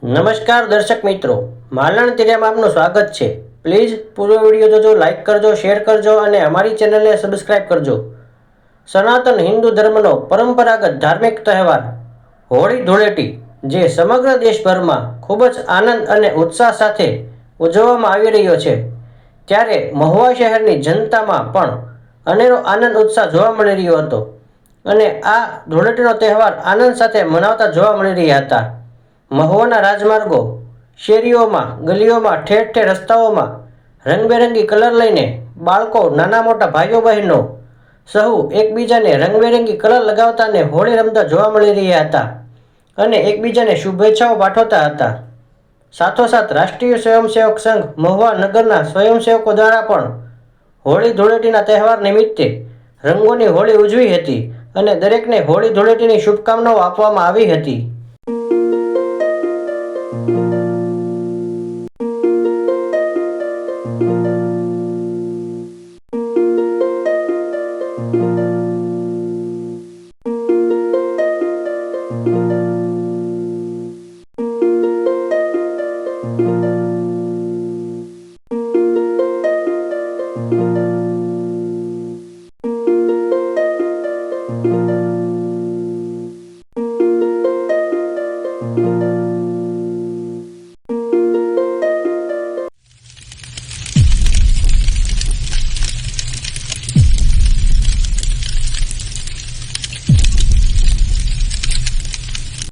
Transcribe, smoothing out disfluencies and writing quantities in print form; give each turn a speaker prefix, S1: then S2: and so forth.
S1: નમસ્કાર દર્શક મિત્રો, માલણ તિરિયામાં આપનું સ્વાગત છે। પ્લીઝ પૂરો વિડીયો જોજો, લાઇક કરજો, શેર કરજો અને અમારી ચેનલને સબસ્ક્રાઇબ કરજો। સનાતન હિન્દુ ધર્મનો પરંપરાગત ધાર્મિક તહેવાર હોળી ધૂળેટી જે સમગ્ર દેશભરમાં ખૂબ જ આનંદ અને ઉત્સાહ સાથે ઉજવવામાં આવી રહ્યો છે, ત્યારે મહુવા શહેરની જનતામાં પણ અનેરો આનંદ ઉત્સાહ જોવા મળી રહ્યો હતો અને આ ધૂળેટીનો તહેવાર આનંદ સાથે મનાવતા જોવા મળી રહ્યા હતા। મહુવાના રાજમાર્ગો, શેરીઓમાં, ગલીઓમાં, ઠેર ઠેર રસ્તાઓમાં રંગબેરંગી કલર લઈને બાળકો, નાના મોટા ભાઈઓ બહેનો સહુ એકબીજાને રંગબેરંગી કલર લગાવતા અને હોળી રમતા જોવા મળી રહ્યા હતા અને એકબીજાને શુભેચ્છાઓ પાઠવતા હતા। સાથોસાથ રાષ્ટ્રીય સ્વયંસેવક સંઘ મહુવા નગરના સ્વયંસેવકો દ્વારા પણ હોળી ધૂળેટીના તહેવાર નિમિત્તે રંગોની હોળી ઉજવી હતી અને દરેકને હોળી ધૂળેટીની શુભકામનાઓ આપવામાં આવી હતી।